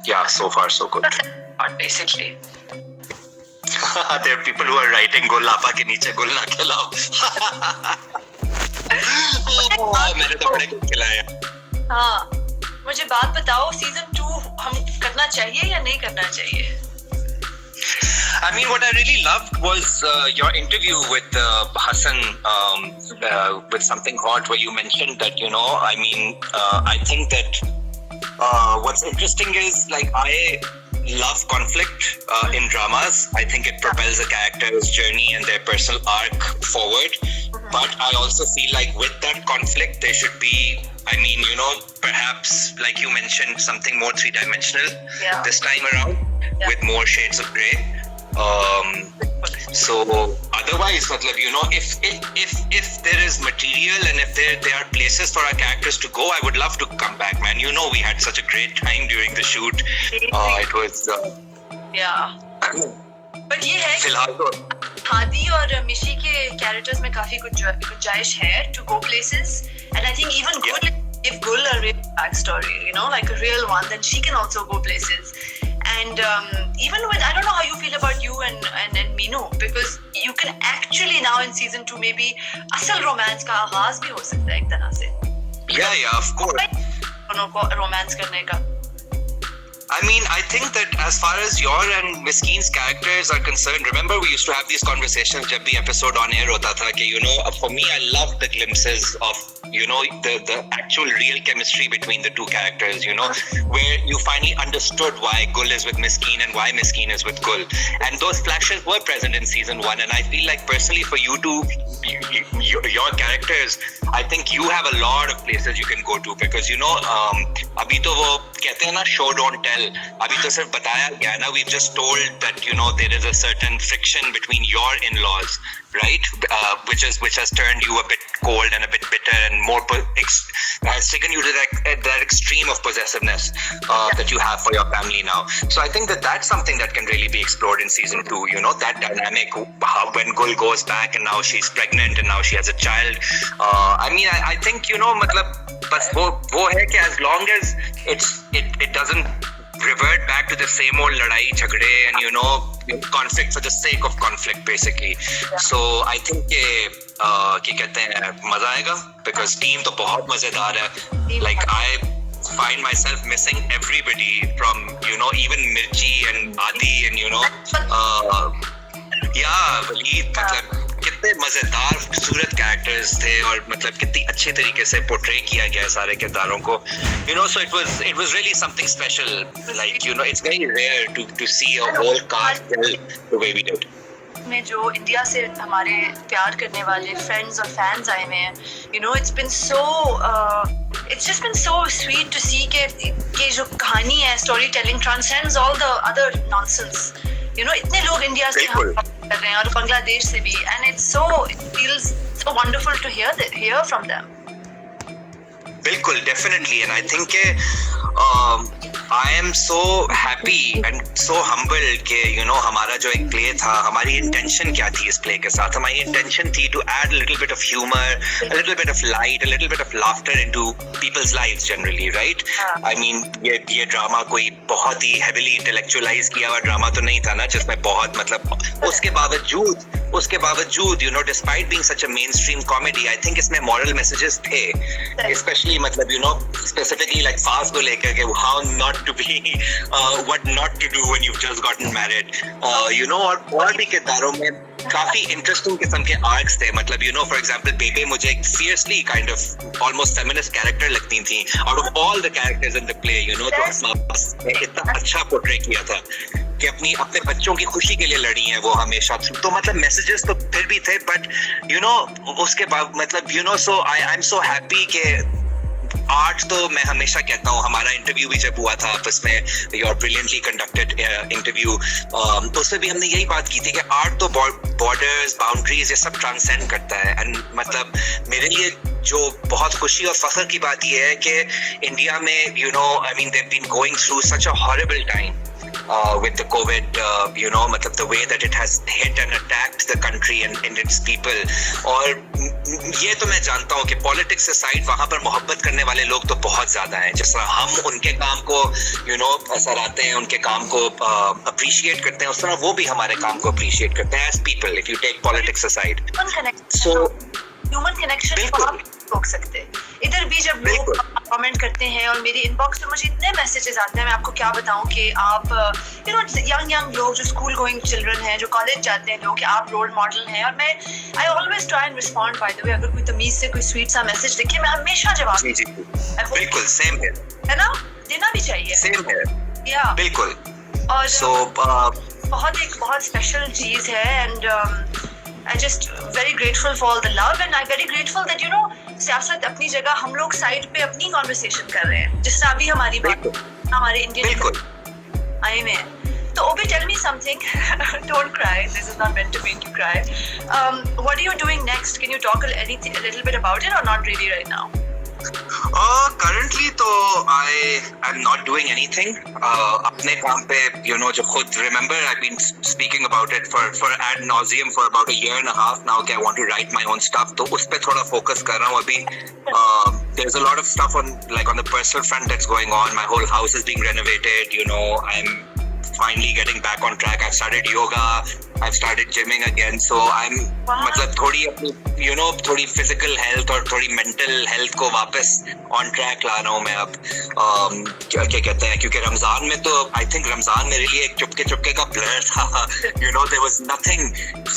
yeah, so far so good. Basically. There are people who are writing "Gul Lapa ke niche gul na khilao." मैंने तो बड़े कुछ खिलाया. हाँ, मुझे बात बताओ, सीजन 2 हम करना चाहिए या नहीं करना चाहिए? I mean, what I really loved was your interview with Hassan with Something Hot, where you mentioned that, you know, I mean, I think that what's interesting is, like, I love conflict in dramas. I think it propels a character's journey and their personal arc forward. But I also feel like with that conflict, there should be, I mean, you know, perhaps, like you mentioned, something more three-dimensional this time around, with more shades of grey. So otherwise, you know, if there is material and if there are places for our characters to go, I would love to come back, man. You know, we had such a great time during the shoot. It was but ये है कि हादी और मिशी के characters में काफी गुंजाइश है to go places, and I think even Gul, if Gul a real backstory, you know, like a real one, then she can also go places. And even with, I don't know how you feel about you and Meenu, because you can actually now in season 2 maybe asal romance का आगाज भी हो सकता है एक तरह से. Yeah, of course. दोनों को romance करने का. I mean, I think that as far as your and Miskeen's characters are concerned, remember we used to have these conversations जब भी episode on air होता था कि, you know, for me I love the glimpses of, you know, the actual real chemistry between the two characters, you know, where you finally understood why Gul is with Miskeen and why Miskeen is with Gul. And those flashes were present in season 1, and I feel like personally for you two, your characters, I think you have a lot of places you can go to, because, you know, अभी तो वो कहते हैं ना, show don't tell. अभी तो सिर्फ बताया गया ना, we've just told that, you know, there is a certain friction between your in-laws, right? Which has turned you a bit cold and a bit bitter and more has taken you to that extreme of possessiveness that you have for your family now. So I think that that's something that can really be explored in season 2, you know, that dynamic, how when Gul goes back and now she's pregnant and now she has a child. I mean, I think, you know, मतलब बस वो है कि as long as it doesn't revert back to the same old ladai jhagde and, you know, conflict for the sake of conflict basically. So I think कि कहते हैं मजा आएगा, because team तो बहुत मजेदार है. Like I find myself missing everybody from, you know, even Mirchi and Adi and, you know, Waleed, मतलब कितने मजेदार खूबसूरत कैरेक्टर्स थे और मतलब कितनी अच्छे तरीके से पोर्ट्रे किया गया सारे किरदारों को, you know, so it was really something special, like, you know, it's very rare to see a whole cast gel the way we did. में जो इंडिया से हमारे प्यार करने वाले फ्रेंड्स और फैंस आए हुए हैं, you know, it's just been so sweet to see कि जो कहानी है, story telling transcends all the other nonsense. You know, इतने लोग इंडिया से हम कर रहे हैं और बांग्लादेश से भी, and it feels so wonderful to hear from them. बिल्कुल, definitely, and I think I am so happy and so humbled कि, you know, हमारा जो एक play था, हमारी intention क्या थी इस play के साथ? हमारी intention थी to add a little bit of humor, a little bit of light, a little bit of laughter into people's lives generally, right? I mean, ये drama कोई बहुत ही heavily intellectualize किया हुआ drama तो नहीं था ना, जिसमें बहुत मतलब उसके बावजूद, you know, despite being such a mainstream comedy, I think इसमें moral messages थे, especially मतलब, you know, specifically like Faz को लेकर के how not to be, what not to do when you've just gotten married, you know, और भी किरदारों में काफी interesting किस्म के arcs थे, मतलब, you know, for example, Bebe मुझे एक fiercely kind of almost feminist character लगती थी out of all the characters in the play, you know, तो अस्मा ने इतना अच्छा portray किया था कि अपने बच्चों की खुशी के लिए लड़ी हैं वो हमेशा, तो मतलब मैसेजेस तो फिर भी थे, बट यू नो उसके बाद मतलब you know, so I am so happy कि आर्ट तो मैं हमेशा कहता हूँ, हमारा इंटरव्यू भी जब हुआ था आपस में, योर ब्रिलियंटली कंडक्टेड इंटरव्यू, तो उसमें भी हमने यही बात की थी कि आर्ट तो बॉर्डर्स, बाउंड्रीज ये सब ट्रांसेंड करता है, एंड मतलब मेरे लिए जो बहुत खुशी और फख्र की बात यह है कि इंडिया में I mean they've been going through such a horrible time with the COVID, मतलब the way that it has hit and attacked the country and its people. और ये तो मैं जानता हूँ कि पॉलिटिक्स से साइड वहाँ पर मोहब्बत करने वाले लोग तो बहुत ज्यादा हैं. जिस तरह हम उनके काम को सराहते हैं, उनके काम को अप्रिशिएट करते हैं, उस तरह वो भी हमारे काम को अप्रिशिएट करते हैं as people, if you take politics aside. So human connection को आप रोक सकते. इधर भी जब लोग कमेंट करते हैं और मेरी इनबॉक्स में मुझे इतने मैसेजेस आते हैं, मैं आपको क्या बताऊं कि आप यंग लोग जो स्कूल गोइंग चिल्ड्रन हैं, जो कॉलेज जाते हैं लोग, कि आप रोल मॉडल हैं. और मैं I always try and respond. By the way, अगर कोई तमीज से कोई स्वीट सा मैसेज लिखे, मैं हमेशा जवाब जी बिल्कुल सेम है ना, देना भी चाहिए. सेम है या बिल्कुल. और बहुत स्पेशल चीज है. And I just very grateful for all the love and I'm very grateful that सियासत अपनी जगह, हम लोग साइड पे अपनी कॉन्वर्सेशन कर रहे हैं, जिस तरह अभी हमारी बात हमारे इंडियन आए में है. तो Obi, tell me something. Don't cry. This is not meant to make you cry. What are you doing next? Can you talk a little bit about it or not really right now? Currently तो I'm not doing anything. अपने काम पे जो खुद remember I've been speaking about it for ad nauseum for about a year and a half now. Okay, I want to write my own stuff. तो उस पे थोड़ा focus कर रहा हूँ अभी. There's a lot of stuff on the personal front that's going on. My whole house is being renovated. I'm finally getting back on track. I've started yoga. I've started gymming again. So I'm मतलब थोड़ी अपनी थोड़ी physical health और थोड़ी mental health को वापस on track ला रहा हूँ मैं अब. क्या कहते हैं, क्योंकि रमजान में तो I think रमजान मेरे लिए एक चुपके का blur था. There was nothing.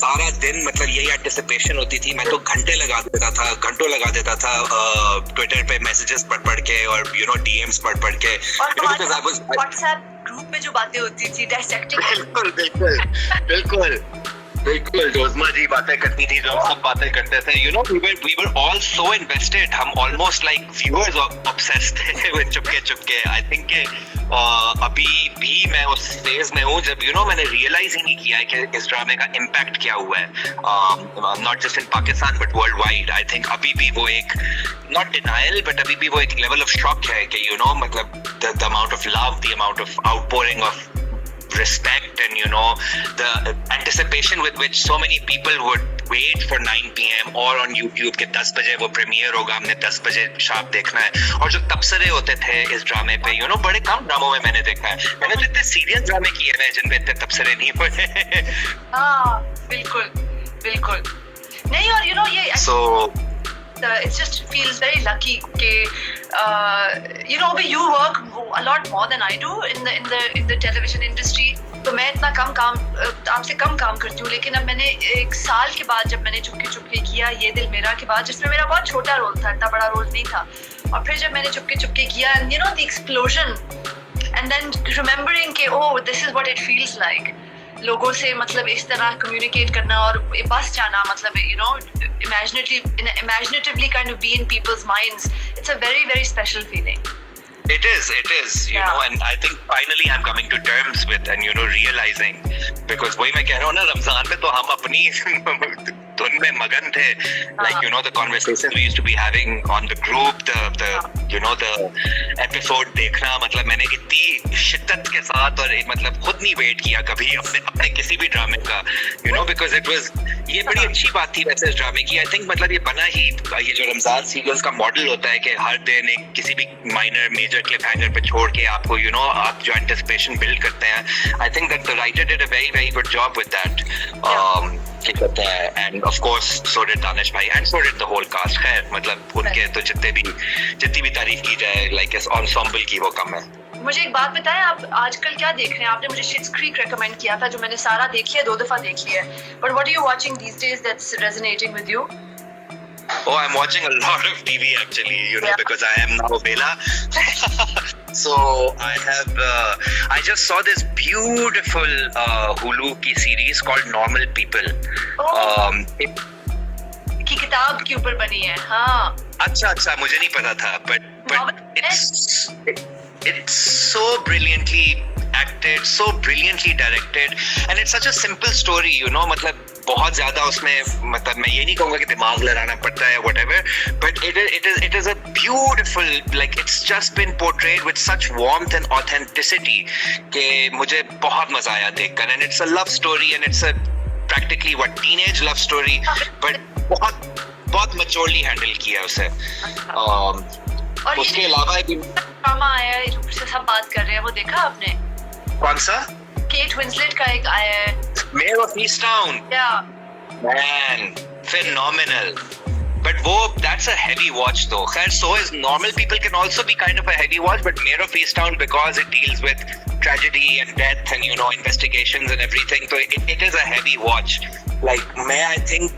सारा दिन मतलब यही anticipation होती थी. मैं तो घंटों लगा देता था Twitter पे messages पढ़ के और DMs पढ़ के. WhatsApp ग्रुप में जो बातें होती थी, dissecting. बिल्कुल जोजमा जी बातें करती थी, जो सब बातें करते थे. we were all so invested. हम almost like viewers obsessed थे with चुपके. I think अभी भी मैं उस फेज में हूँ जब मैंने रियलाइज ही नहीं किया है कि इस ड्रामे का इम्पैक्ट क्या हुआ है, not just in Pakistan but world wide. I think अभी भी वो एक नॉट डिनायल बट अभी भी वो एक लेवल ऑफ शॉक है कि मतलब the amount of love, the amount of outpouring of respect and the anticipation with which so many people would wait for 9 PM or on YouTube के 10 बजे वो प्रीमियर होगा, हमने 10 बजे शार्प देखना है. और जो तबसरे होते थे इस ड्रामे पे बड़े कम ड्रामों में मैंने देखा है. मैंने तो इतने सीरियस ड्रामे किए हैं जिनमें इतने तबसरे नहीं पड़े. हाँ बिल्कुल नहीं. और ये so it just feels very lucky कि you work a lot more than I do in the television industry. तो मैं इतना आपसे कम काम करती हूँ, लेकिन अब मैंने एक साल के बाद जब मैंने चुपके किया ये दिल मेरा के बाद, जिसमें मेरा बहुत छोटा रोल था, इतना बड़ा रोल नहीं था, और फिर जब मैंने चुपके किया and the explosion and then remembering कि this is what it feels like, लोगों से मतलब इस तरह कम्युनिकेट करना और बस जाना, मतलब imaginatively kind of be in people's minds. It's a very, very special feeling. It is, and I think finally I'm coming to terms with and realizing, because वही मैं कह रहा हूँ ना, रमजान में तो हम अपनी धुन में मगन थे. Like the conversations we used to be having on the group, the episode देखना, मतलब मैंने इतनी शिद्दत के साथ और मतलब खुद नहीं वेट किया कभी अपने किसी भी ड्रामे का, because it was, ये बड़ी अच्छी बात थी वैसे इस ड्रामे की. I think मतलब ये बना ही, ये जो रमजान सीरियल्स का मॉडल होता है कि हर दिन एक किसी भी माइनर मेजर क्लिप हैंगर पे छोड़ के आपको आप जो एंटिसिपेशन बिल्ड करते हैं. I think that the writer did a very, very good job with that. And of course so did Danish bhai and so did the whole cast. खैर मतलब उनके तो जितनी भी तारीफ की जाए like इस ensemble की वो कम है. मुझे एक बात बताएं, आप आजकल क्या देख रहे हैं? आपने मुझे Schitt's Creek recommend किया था, जो मैंने सारा देख लिया, 2 दफा देख लिया. But what are you watching these days that's resonating with you? Oh, I'm watching a lot of TV actually, because I am now Bela. So I just saw this beautiful Hulu की series called Normal People. की किताब के ऊपर बनी है. हाँ. अच्छा मुझे नहीं पता था, but it's so brilliantly acted, so brilliantly directed, and it's such a simple story, मतलब बहुत ज्यादा उसमें मतलब मैं ये नहीं कहूँगा कि दिमाग लड़ाना पड़ता है whatever, but it is a beautiful, like it's just been portrayed with such warmth and authenticity कि मुझे बहुत मजा आया देखकर, and it's a love story and it's a practically what teenage love story, but बहुत maturely handle किया उसे. और उसके अलावा एक ड्रामा आया है जिससे सब बात कर रहे हैं, वो देखा आपने? कौन सा? केट विंसलेट का एक आया है, Mayor of Easttown. Yeah. Man, phenomenal. But that's a heavy watch though. Khair, so is normal people can also be kind of a heavy watch, but Mayor of Easttown, because it deals with tragedy and death and investigations and everything, so it is a heavy watch. Like I think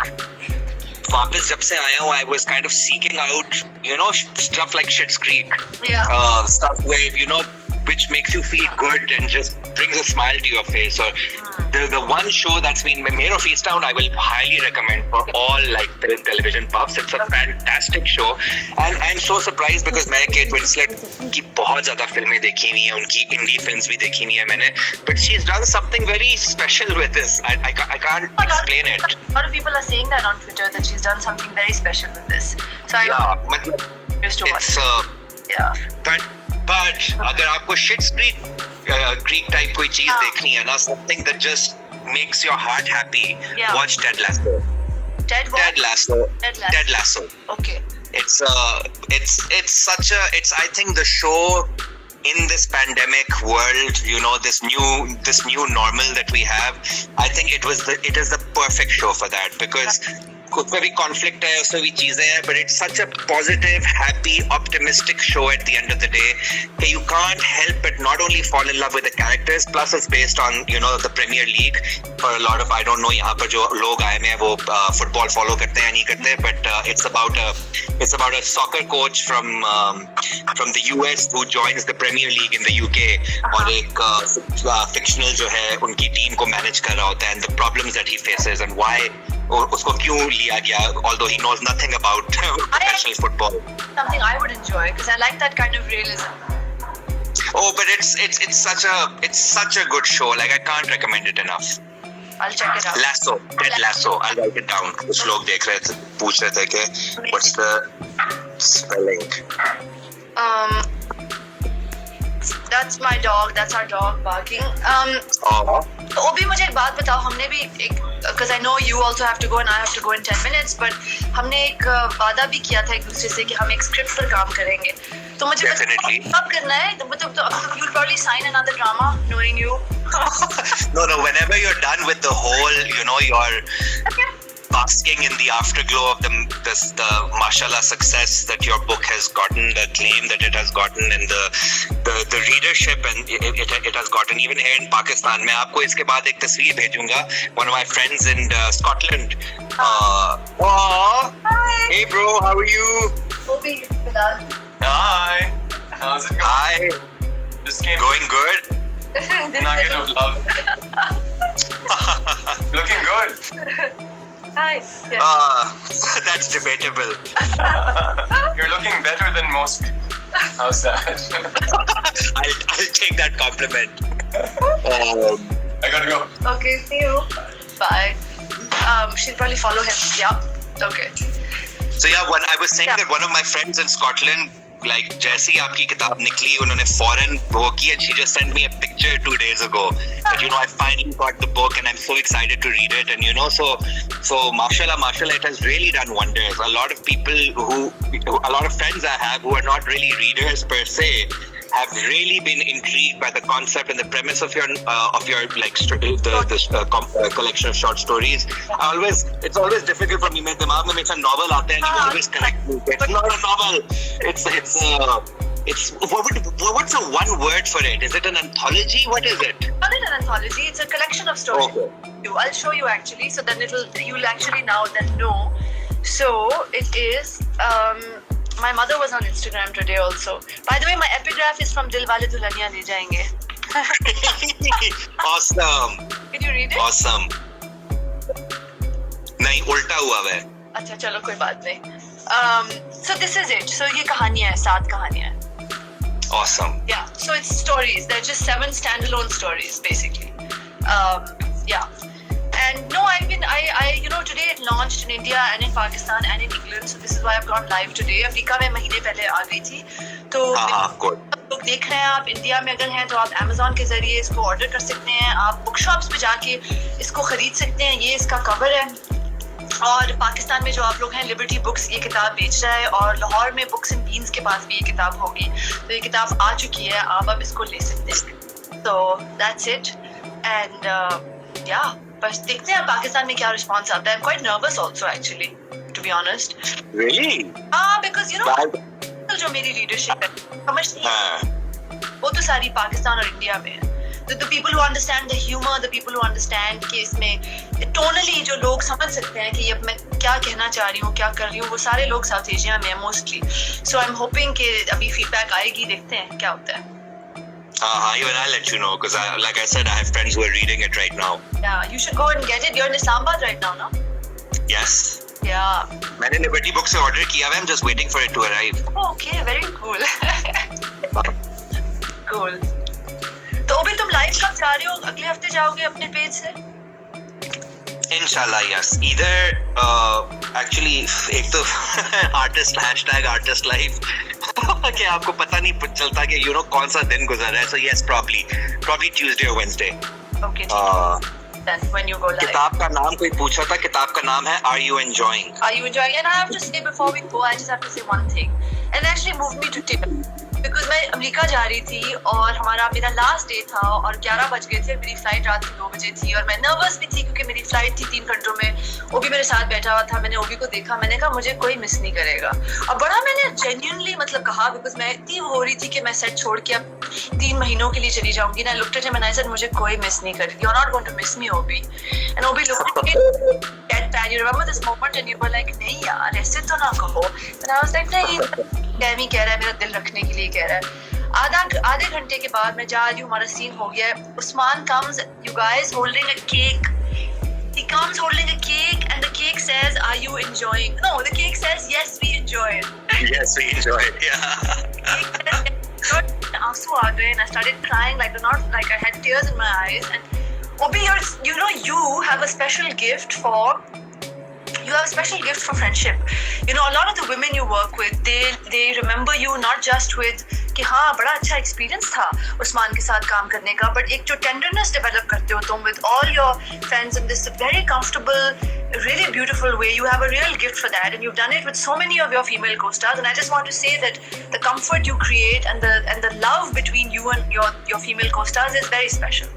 वापस जब से आया हूँ, I was kind of seeking out stuff like Schitt's Creek. Yeah. Stuff where which makes you feel good and just brings a smile to your face. Or the one show that's been Mayor of Easttown, I will highly recommend for all like television buffs. It's a fantastic show, and I'm so surprised because मैं Kate Winslet की बहुत ज़्यादा फिल्में देखी हुई हैं, उनकी indie films भी देखी हुई हैं मैंने, but she's done something very special with this. I can't explain it. A lot of people are saying that on Twitter that she's done something very special with this. So it's but अगर आपको Schitt's Creek type कोई चीज देखनी है ना, something that just makes your heart happy, watch Ted Lasso. Ted Lasso. Okay. It's I think the show in this pandemic world, this new normal that we have, I think it is the perfect show for that, because उसमें भी conflict है, उसमें भी चीजें हैं, but it's such a positive, happy, optimistic show at the end of the day that you can't help but not only fall in love with the characters, plus it's based on the Premier League. For a lot of, I don't know यहाँ पर जो लोग आए हैं वो football follow करते हैं नहीं करते, but it's about a soccer coach from the US who joins the Premier League in the UK, और एक fictional जो है उनकी team को manage कर रहा होता है, and the problems that he faces and why उसको क्यों लिया गया, although he knows nothing about professional football. Something I would enjoy because I like that kind of realism. Oh, but it's such a good show. Like I can't recommend it enough. I'll check it out. Ted Lasso. I'll write it down. कुछ लोग देख रहे थे, पूछ रहे थे कि what's the spelling? That's my dog. That's our dog barking. Obi, मुझे एक बात बताओ, हमने भी because I know you also have to go and I have to go in 10 minutes, but हमने एक वादा भी किया था एक दूसरे से कि हम एक स्क्रिप्ट पर काम करेंगे, तो मुझे कब करना है? तो you'll probably sign another drama knowing you. No, whenever you're done with the whole, your basking in the afterglow of the mashallah success that your book has gotten, the acclaim that it has gotten, and the readership and it has gotten even here in Pakistan. मैं आपको इसके बाद एक तस्वीर भेजूंगा. One of my friends in Scotland. Hey bro, how are you? Hi. How's it going? Hi. Just came. Going good. Nugget of love. Looking good. Hi. Yeah. That's debatable. You're looking better than most people. How's that? I'll take that compliment. I gotta go. Okay, see you. Bye. She'll probably follow him. Yeah. Okay. So yeah, I was saying that one of my friends in Scotland, like जैसे ही आपकी किताब निकली, उन्होंने foreign वो की, and she just sent me a picture 2 days ago. That I finally got the book and I'm so excited to read it. And so mashallah, it has really done wonders. A lot of people a lot of friends I have who are not really readers per se, have really been intrigued by the concept and the premise of your like the collection of short stories. It's always difficult for me. मेरे दिमाग में हमेशा novel आता है, and you always correct me. It's not a novel. It's what's the one word for it? Is it an anthology? What is it? Not an anthology. It's a collection of stories. Okay. I'll show you actually. So then you'll actually now then know. So it is. My mother was on Instagram today also. By the way, my epigraph is from Dilwale Dulhaniya Le Jayenge. Awesome. Can you read it? Awesome. नहीं, उल्टा हुआ है. अच्छा, चलो कोई बात नहीं. So this is it. So ये कहानियाँ हैं, 7 कहानियाँ हैं. Awesome. Yeah. So it's stories. They're just 7 standalone stories basically. Yeah. And no, today it launched in India and in Pakistan and in England. So this is why I've gone live today. Africa में महीने पहले आ गई थी. तो लोग देख रहे हैं, आप इंडिया में अगर हैं तो आप Amazon के जरिए इसको ऑर्डर कर सकते हैं. आप बुक शॉप्स पे जाके इसको खरीद सकते हैं. ये इसका कवर है. और पाकिस्तान में जो आप लोग हैं, लिबर्टी बुक्स ये किताब बेच रहा है, और लाहौर में बुक्स एंड बीन्स के पास भी ये किताब होगी. तो ये किताब आ चुकी है, आप अब इसको ले सकते हैं. So that's it. And yeah, बस देखते हैं पाकिस्तान में क्या रिस्पॉन्स आता है. I'm quite nervous also actually, to be honest. Really? Because जो मेरी लीडरशिप है समझती है वो तो सारी पाकिस्तान और इंडिया में है. The people who understand the humor, the people who understand कि इसमें tonally जो लोग समझ सकते हैं कि अब मैं क्या कहना चाह रही हूँ, क्या कर रही हूँ, वो सारे लोग साउथ एशिया में हैं mostly. So I'm hoping कि अभी feedback आएगी, देखते हैं क्या होता है. Even I'll let you know, because like I said, I have friends who are reading it right now. Yeah, you should go and get it. You're in Islamabad right now, no? Yes. Yeah. मैंने liberty book से order किया है. I'm just waiting for it to arrive. Okay, very cool. Cool. तो अभी तुम live कब जा रहे हो? अगले हफ्ते जाओगे अपने पेज से? Inshallah, yes. Either actually एक तो #artist life कि आपको पता नहीं चलता कि कौन सा दिन गुजर रहा है. So yes, probably Tuesday or Wednesday. Okay. Then when you go live. किताब का नाम कोई पूछा था. किताब का नाम है Are You Enjoying? Are you enjoying? And I have to say before we go, I just have to say one thing. And actually moved me to Tibet. Because मैं अमेरिका जा रही थी और मेरा लास्ट डे था और 11 बज गए थे. मेरी फ्लाइट रात की 2 बजे थी और मैं नर्वस भी थी क्योंकि मेरी फ्लाइट थी 3 घंटों में. ओबी मेरे साथ बैठा हुआ था. मैंने ओबी को देखा, मैंने कहा मुझे कोई मिस नहीं करेगा. और बड़ा मैंने जेन्युइनली कहा, बिकॉज मैं इतनी हो रही थी कि मैं सेट छोड़ के अब 3 महीनों के लिए चली जाऊंगी. ना लुकते थे मैंने सर मुझे कोई मिस नहीं करेगी. You're not going to miss me, Obi. And Obi looked at me, get bad. You remember this moment and you were like, नहीं यार ऐसे तो ना कहो. And I was like, नहीं कैमी कह रहा है, मेरा दिल रखने के लिए कह रहा है. आधे घंटे के बाद मैं जा रही हूँ, हमारा सीन हो गया है. Usman comes, you guys, holding a cake. He comes holding a cake and the cake says, are you enjoying? No, the cake says, yes, we enjoy it. Yes, we enjoy it, yeah. आंसू आ गए and I started crying like I had tears in my eyes. And Obi, you have a special gift for friendship. A lot of the women you work with, they remember you not just with कि हाँ बड़ा अच्छा experience था उस्मान के साथ काम करने का, बट एक जो टेंडरनेस डेवलप करते हो तुम with all your friends in this very comfortable, really beautiful way. You have a real gift for that, and you've done it with so many of your female co-stars. And I just want to say that the comfort you create and the love between you and your female co-stars is very special.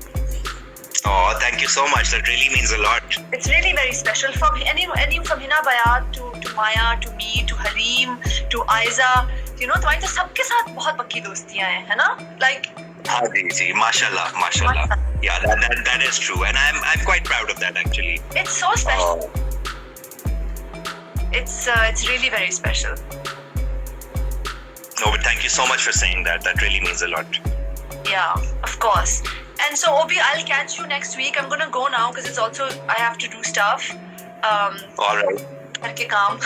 Oh, thank you so much. That really means a lot. It's really very special. From from Hina Bayat to Maya to me to Halim to Aiza, तुम्हारी तो सबके साथ बहुत पक्की दोस्तियां हैं, है ना? Like. हाँ जी, mashallah. Yeah, that is true, and I'm quite proud of that actually. It's so special. It's really very special. No, but thank you so much for saying that. That really means a lot. Yeah, of course. And so Obi, I'll catch you next week. I'm gonna go now because it's also I have to do stuff. All right. करके काम.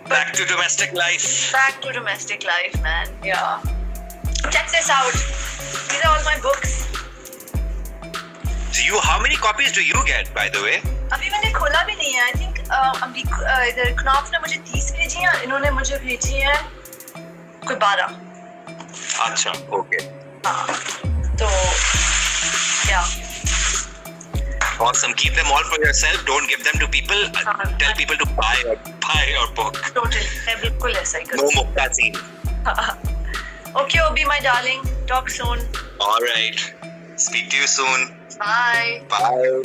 Back to domestic life. Back to domestic life, man. Yeah. Check this out. These are all my books. How many copies do you get, by the way? अभी मैंने खोला भी नहीं है. I think इधर Knopf ने मुझे 30 भेजी हैं, इन्होंने मुझे भेजी हैं कोई 12. अच्छा, okay. हाँ, तो yeah. Awesome. Keep them all for yourself. Don't give them to people. Tell people to buy your book. Totally. मैं बिल्कुल ऐसा ही No mukta scene. Okay, Obi, my darling. Talk soon. All right. Speak to you soon. Bye. Bye.